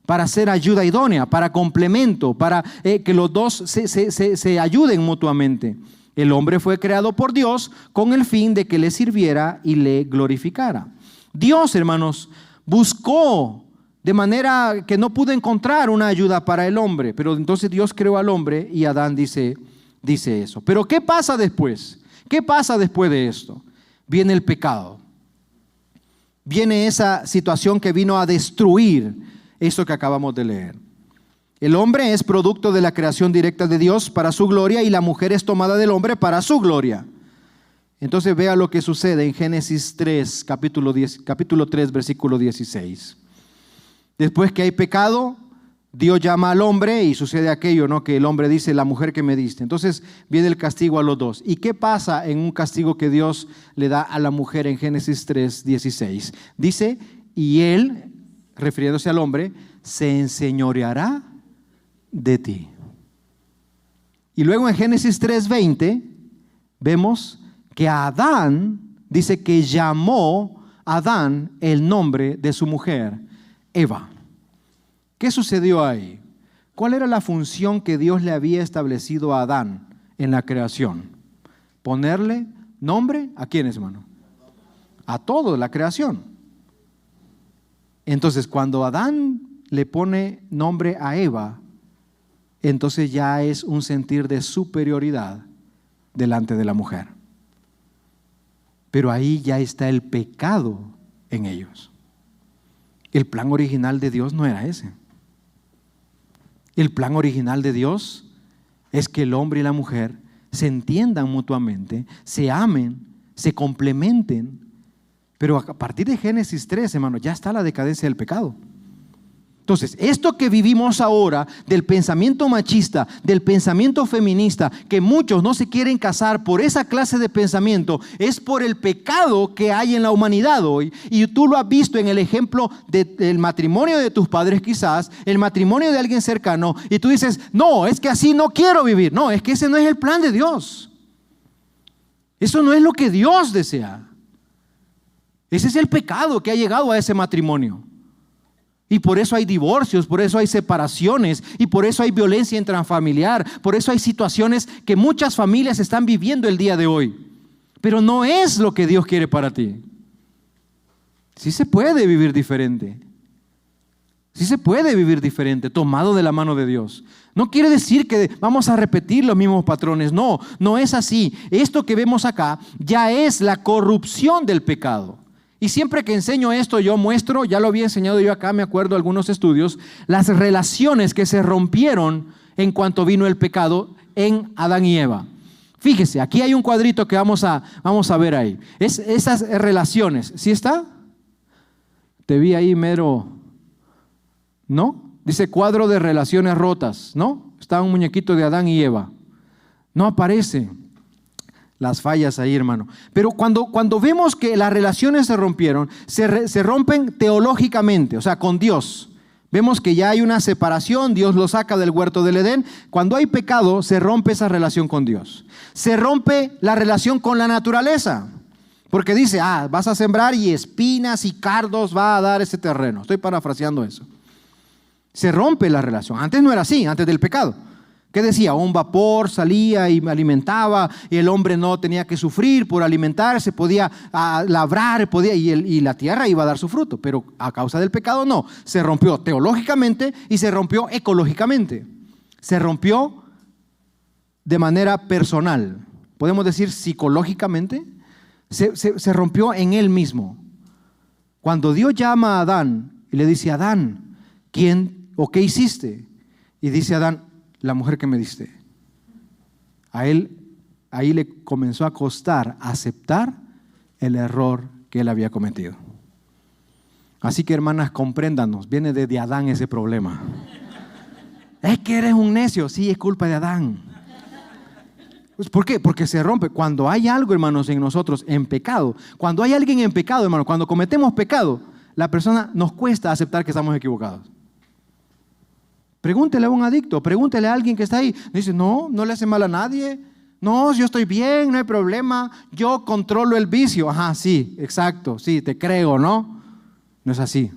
para ser ayuda idónea, para complemento, para que los dos se ayuden mutuamente. El hombre fue creado por Dios con el fin de que le sirviera y le glorificara. Dios, hermanos, buscó de manera que no pudo encontrar una ayuda para el hombre, pero entonces Dios creó al hombre y Adán dice eso. Pero ¿qué pasa después? ¿Qué pasa después de esto? Viene el pecado. Viene esa situación que vino a destruir eso que acabamos de leer. El hombre es producto de la creación directa de Dios para su gloria y la mujer es tomada del hombre para su gloria. Entonces vea lo que sucede en Génesis 3, capítulo 3, versículo 16. Después que hay pecado, Dios llama al hombre y sucede aquello, ¿no? Que el hombre dice, la mujer que me diste. Entonces viene el castigo a los dos. ¿Y qué pasa en un castigo que Dios le da a la mujer en Génesis 3, 16? Dice, y él, refiriéndose al hombre, se enseñoreará de ti. Y luego en Génesis 3:20 vemos que a Adán, dice que llamó Adán el nombre de su mujer, Eva. ¿Qué sucedió ahí? ¿Cuál era la función que Dios le había establecido a Adán en la creación? Ponerle nombre ¿a quiénes, hermano? A todo la creación. Entonces cuando Adán le pone nombre a Eva, entonces ya es un sentir de superioridad delante de la mujer. Pero ahí ya está el pecado en ellos. El plan original de Dios no era ese. El plan original de Dios es que el hombre y la mujer se entiendan mutuamente, se amen, se complementen. Pero a partir de Génesis 3, hermano, ya está la decadencia del pecado. Entonces, esto que vivimos ahora del pensamiento machista, del pensamiento feminista, que muchos no se quieren casar por esa clase de pensamiento, es por el pecado que hay en la humanidad hoy. Y tú lo has visto en el ejemplo del matrimonio de tus padres quizás, el matrimonio de alguien cercano, y tú dices, no, es que así no quiero vivir. No, es que ese no es el plan de Dios. Eso no es lo que Dios desea. Ese es el pecado que ha llegado a ese matrimonio. Y por eso hay divorcios, por eso hay separaciones y por eso hay violencia intrafamiliar, por eso hay situaciones que muchas familias están viviendo el día de hoy. Pero no es lo que Dios quiere para ti. Sí se puede vivir diferente. Sí se puede vivir diferente, tomado de la mano de Dios. No quiere decir que vamos a repetir los mismos patrones. No, no es así. Esto que vemos acá ya es la corrupción del pecado. Y siempre que enseño esto yo muestro, ya lo había enseñado yo acá, me acuerdo de algunos estudios, las relaciones que se rompieron en cuanto vino el pecado en Adán y Eva. Fíjese, aquí hay un cuadrito que vamos a ver ahí. Esas relaciones, ¿sí está? Te vi ahí mero, ¿no? Dice cuadro de relaciones rotas, ¿no? Está un muñequito de Adán y Eva. No aparecen las fallas ahí, hermano. Pero cuando vemos que las relaciones se rompieron, se rompen teológicamente, o sea, con Dios. Vemos que ya hay una separación, Dios lo saca del huerto del Edén. Cuando hay pecado, se rompe esa relación con Dios. Se rompe la relación con la naturaleza. Porque dice, vas a sembrar y espinas y cardos va a dar ese terreno. Estoy parafraseando eso. Se rompe la relación. Antes no era así, antes del pecado. ¿Qué decía? Un vapor salía y alimentaba, y el hombre no tenía que sufrir por alimentarse, podía labrar, y la tierra iba a dar su fruto. Pero a causa del pecado no. Se rompió teológicamente y se rompió ecológicamente. Se rompió de manera personal. Podemos decir psicológicamente. Se rompió en él mismo. Cuando Dios llama a Adán y le dice, Adán, ¿quién o qué hiciste? Y dice Adán, la mujer que me diste. A él, ahí le comenzó a costar aceptar el error que él había cometido. Así que, hermanas, compréndanos, viene desde Adán ese problema. Es que eres un necio. Sí, es culpa de Adán. ¿Por qué? Porque se rompe. Cuando hay algo, hermanos, en nosotros en pecado, cuando hay alguien en pecado, hermanos, cuando cometemos pecado, la persona nos cuesta aceptar que estamos equivocados. Pregúntele a un adicto, pregúntele a alguien que está ahí. Dice, no le hace mal a nadie. No, yo estoy bien, no hay problema. Yo controlo el vicio. Ajá, sí, exacto, sí, te creo, ¿no? No es así.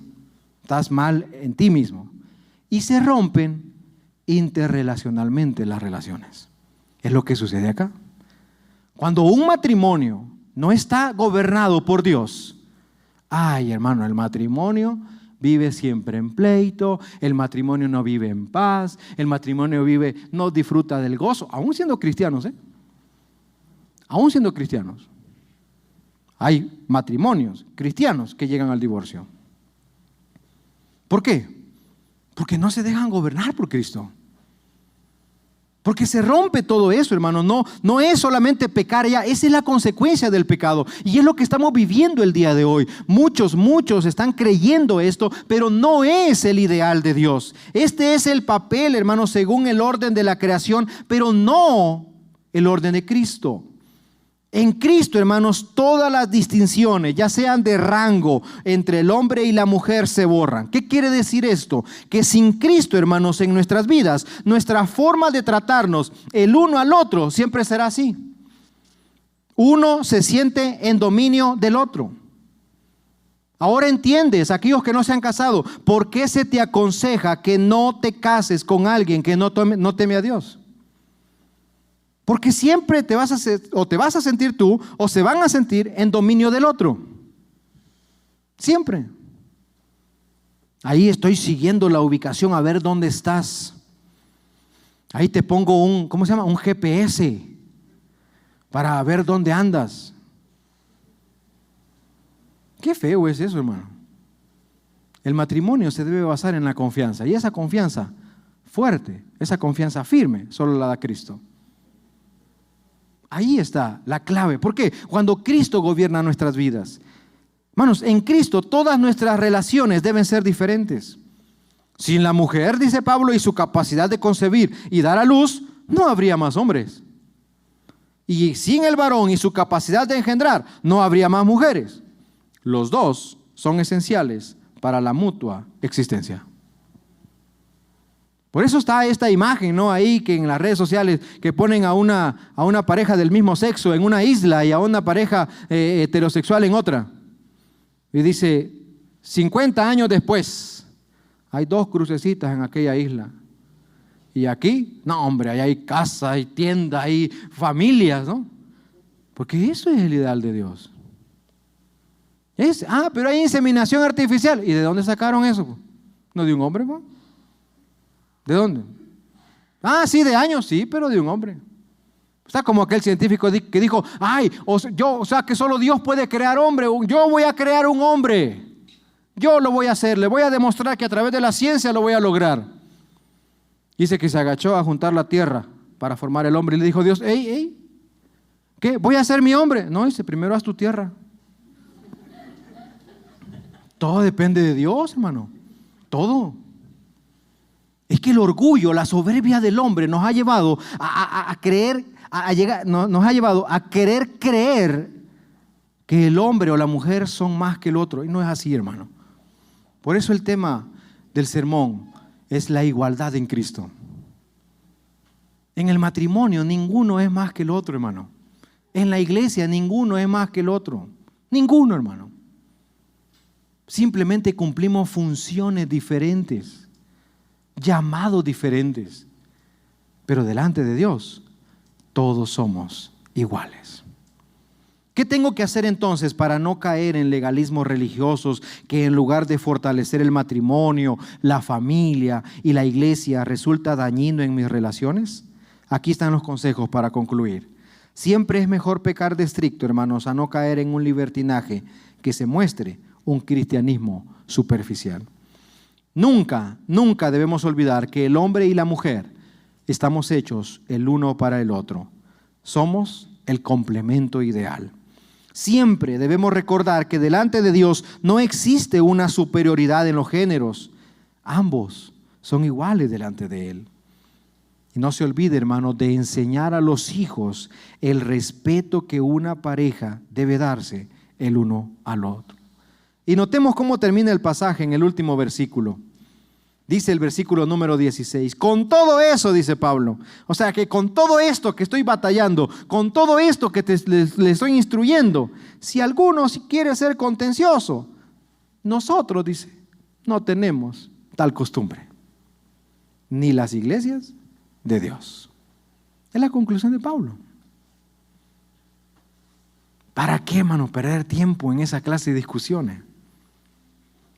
Estás mal en ti mismo. Y se rompen interrelacionalmente las relaciones. Es lo que sucede acá. Cuando un matrimonio no está gobernado por Dios, ay, hermano, el matrimonio vive siempre en pleito, el matrimonio no vive en paz, el matrimonio no disfruta del gozo, aún siendo cristianos, aún siendo cristianos. Hay matrimonios cristianos que llegan al divorcio. ¿Por qué? Porque no se dejan gobernar por Cristo. Porque se rompe todo eso, hermano. No es solamente pecar ya, esa es la consecuencia del pecado. Y es lo que estamos viviendo el día de hoy. Muchos están creyendo esto, pero no es el ideal de Dios. Este es el papel, hermano, según el orden de la creación, pero no el orden de Cristo. En Cristo, hermanos, todas las distinciones, ya sean de rango entre el hombre y la mujer, se borran. ¿Qué quiere decir esto? Que sin Cristo, hermanos, en nuestras vidas, nuestra forma de tratarnos el uno al otro siempre será así. Uno se siente en dominio del otro. Ahora entiendes, aquellos que no se han casado, ¿por qué se te aconseja que no te cases con alguien que no teme a Dios? Porque siempre te vas a sentir tú o se van a sentir en dominio del otro. Siempre. Ahí estoy siguiendo la ubicación a ver dónde estás. Ahí te pongo un GPS para ver dónde andas. Qué feo es eso, hermano. El matrimonio se debe basar en la confianza. Y esa confianza fuerte, esa confianza firme, solo la da Cristo. Ahí está la clave. ¿Por qué? Cuando Cristo gobierna nuestras vidas. Hermanos, en Cristo todas nuestras relaciones deben ser diferentes. Sin la mujer, dice Pablo, y su capacidad de concebir y dar a luz, no habría más hombres. Y sin el varón y su capacidad de engendrar, no habría más mujeres. Los dos son esenciales para la mutua existencia. Por eso está esta imagen, ¿no? Ahí que en las redes sociales que ponen a una pareja del mismo sexo en una isla y a una pareja heterosexual en otra. Y dice, 50 años después, hay 2 crucecitas en aquella isla. Y aquí, no hombre, ahí hay casa, hay tienda, hay familias, ¿no? Porque eso es el ideal de Dios. Pero hay inseminación artificial. ¿Y de dónde sacaron eso? ¿No de un hombre, ¿no? ¿De dónde? Sí, de años, sí, pero de un hombre. Está como aquel científico que dijo, que solo Dios puede crear hombre. Yo voy a crear un hombre. Yo lo voy a hacer, le voy a demostrar que a través de la ciencia lo voy a lograr. Dice que se agachó a juntar la tierra para formar el hombre y le dijo Dios, ¿Qué? ¿Voy a ser mi hombre? No, dice, primero haz tu tierra. Todo depende de Dios, hermano. Todo. Es que el orgullo, la soberbia del hombre nos ha llevado a creer, nos ha llevado a querer creer que el hombre o la mujer son más que el otro. Y no es así, hermano. Por eso el tema del sermón es la igualdad en Cristo. En el matrimonio ninguno es más que el otro, hermano. En la iglesia ninguno es más que el otro. Ninguno, hermano. Simplemente cumplimos funciones diferentes, llamados diferentes. Pero delante de Dios, todos somos iguales. ¿Qué tengo que hacer entonces para no caer en legalismos religiosos que en lugar de fortalecer el matrimonio, la familia y la iglesia resulta dañino en mis relaciones? Aquí están los consejos para concluir. Siempre es mejor pecar de estricto, hermanos, a no caer en un libertinaje que se muestre un cristianismo superficial. Nunca debemos olvidar que el hombre y la mujer estamos hechos el uno para el otro. Somos el complemento ideal. Siempre debemos recordar que delante de Dios no existe una superioridad en los géneros. Ambos son iguales delante de Él. Y no se olvide, hermano, de enseñar a los hijos el respeto que una pareja debe darse el uno al otro. Y notemos cómo termina el pasaje en el último versículo. Dice el versículo número 16, con todo eso, dice Pablo, o sea que con todo esto que estoy batallando, con todo esto que le estoy instruyendo, si alguno quiere ser contencioso, nosotros, dice, no tenemos tal costumbre, ni las iglesias de Dios. Es la conclusión de Pablo. ¿Para qué, hermano, perder tiempo en esa clase de discusiones?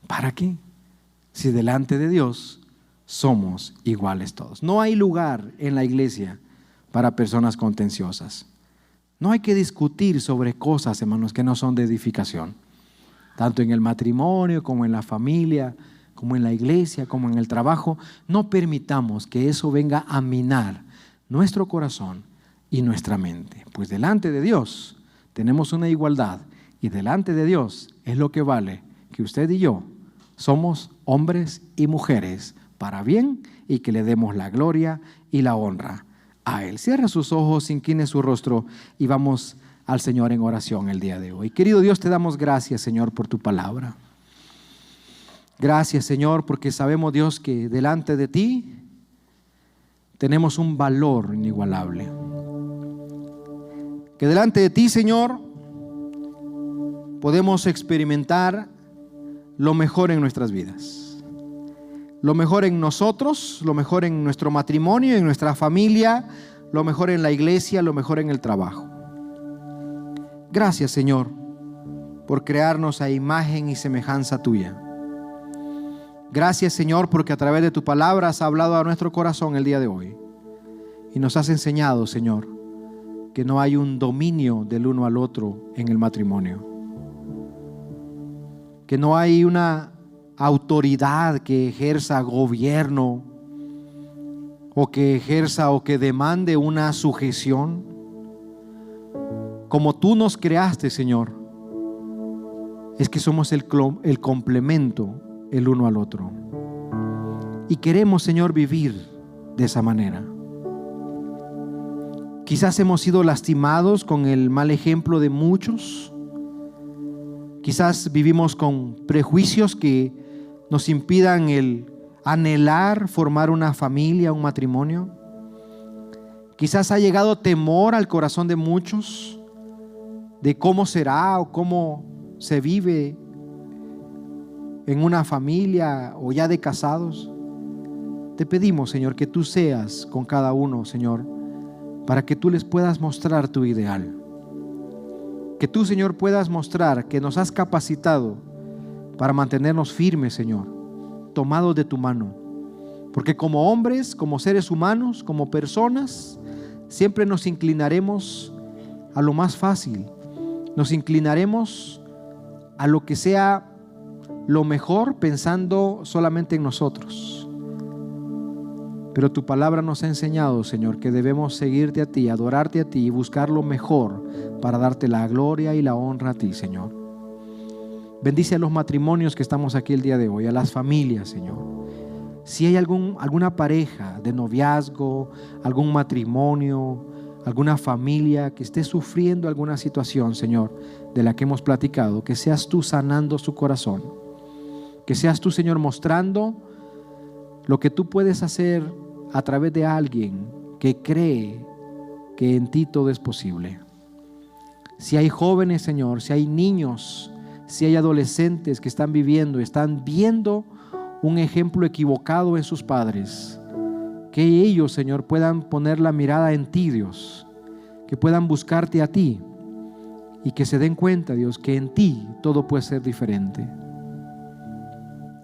¿Para qué? Si delante de Dios somos iguales todos. No hay lugar en la iglesia para personas contenciosas. No hay que discutir sobre cosas, hermanos, que no son de edificación. Tanto en el matrimonio, como en la familia, como en la iglesia, como en el trabajo. No permitamos que eso venga a minar nuestro corazón y nuestra mente. Pues delante de Dios tenemos una igualdad. Y delante de Dios es lo que vale que usted y yo somos hombres y mujeres para bien y que le demos la gloria y la honra a Él. Cierra sus ojos, incline su rostro y vamos al Señor en oración el día de hoy. Querido Dios, te damos gracias, Señor, por tu palabra. Gracias, Señor, porque sabemos, Dios, que delante de ti tenemos un valor inigualable. Que delante de ti, Señor, podemos experimentar lo mejor en nuestras vidas, lo mejor en nosotros, lo mejor en nuestro matrimonio, en nuestra familia, lo mejor en la iglesia, lo mejor en el trabajo. Gracias, Señor, por crearnos a imagen y semejanza tuya. Gracias, Señor, porque a través de tu palabra has hablado a nuestro corazón el día de hoy y nos has enseñado, Señor, que no hay un dominio del uno al otro en el matrimonio, que no hay una autoridad que ejerza gobierno o que ejerza o que demande una sujeción. Como tú nos creaste, Señor, es que somos el complemento el uno al otro. Y queremos, Señor, vivir de esa manera. Quizás hemos sido lastimados con el mal ejemplo de muchos. Quizás vivimos con prejuicios que nos impidan el anhelar formar una familia, un matrimonio. Quizás ha llegado temor al corazón de muchos de cómo será o cómo se vive en una familia o ya de casados. Te pedimos, Señor, que tú seas con cada uno, Señor, para que tú les puedas mostrar tu ideal. Que tú, Señor, puedas mostrar que nos has capacitado para mantenernos firmes, Señor, tomados de tu mano. Porque como hombres, como seres humanos, como personas, siempre nos inclinaremos a lo más fácil. Nos inclinaremos a lo que sea lo mejor pensando solamente en nosotros. Pero tu palabra nos ha enseñado, Señor, que debemos seguirte a ti, adorarte a ti y buscar lo mejor para darte la gloria y la honra a ti, Señor. Bendice a los matrimonios que estamos aquí el día de hoy, a las familias, Señor. Si hay alguna pareja de noviazgo, algún matrimonio, alguna familia que esté sufriendo alguna situación, Señor, de la que hemos platicado, que seas tú sanando su corazón. Que seas tú, Señor, mostrando lo que tú puedes hacer a través de alguien que cree que en ti todo es posible. Si hay jóvenes, Señor, si hay niños, si hay adolescentes que están viendo un ejemplo equivocado en sus padres, que ellos, Señor, puedan poner la mirada en ti, Dios, que puedan buscarte a ti y que se den cuenta, Dios, que en ti todo puede ser diferente.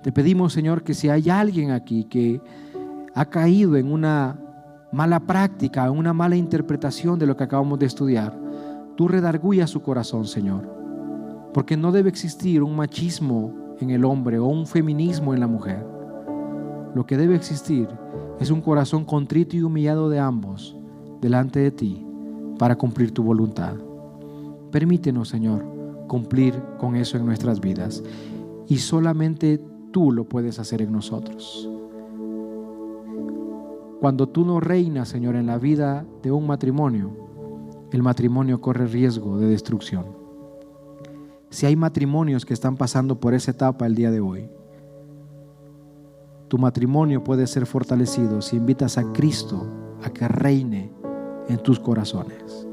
Te pedimos, Señor, que si hay alguien aquí que ha caído en una mala práctica, en una mala interpretación de lo que acabamos de estudiar, tú redarguya su corazón, Señor, porque no debe existir un machismo en el hombre o un feminismo en la mujer. Lo que debe existir es un corazón contrito y humillado de ambos delante de ti para cumplir tu voluntad. Permítenos, Señor, cumplir con eso en nuestras vidas, y solamente tú lo puedes hacer en nosotros. Cuando tú no reinas, Señor, en la vida de un matrimonio, el matrimonio corre riesgo de destrucción. Si hay matrimonios que están pasando por esa etapa el día de hoy, tu matrimonio puede ser fortalecido si invitas a Cristo a que reine en tus corazones.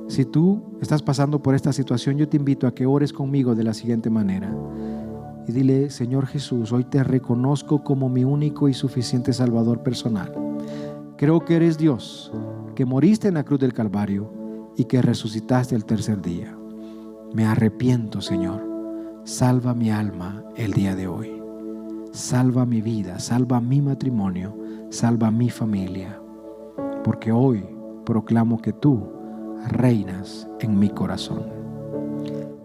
Si tú estás pasando por esta situación, yo te invito a que ores conmigo de la siguiente manera y dile: Señor Jesús, hoy te reconozco como mi único y suficiente Salvador personal. Creo que eres Dios, que moriste en la cruz del Calvario y que resucitaste el tercer día. Me arrepiento, Señor. Salva mi alma el día de hoy. Salva mi vida, salva mi matrimonio, salva mi familia, porque hoy proclamo que tú reinas en mi corazón.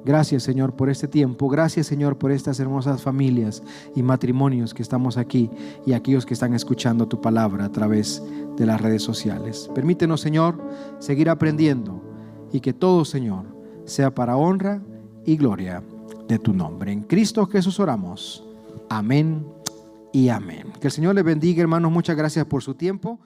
Gracias, Señor, por este tiempo. Gracias, Señor, por estas hermosas familias y matrimonios que estamos aquí y aquellos que están escuchando tu palabra a través de las redes sociales. Permítenos, Señor, seguir aprendiendo y que todo, Señor, sea para honra y gloria de tu nombre. En Cristo Jesús oramos. Amén y amén. Que el Señor les bendiga, hermanos. Muchas gracias por su tiempo.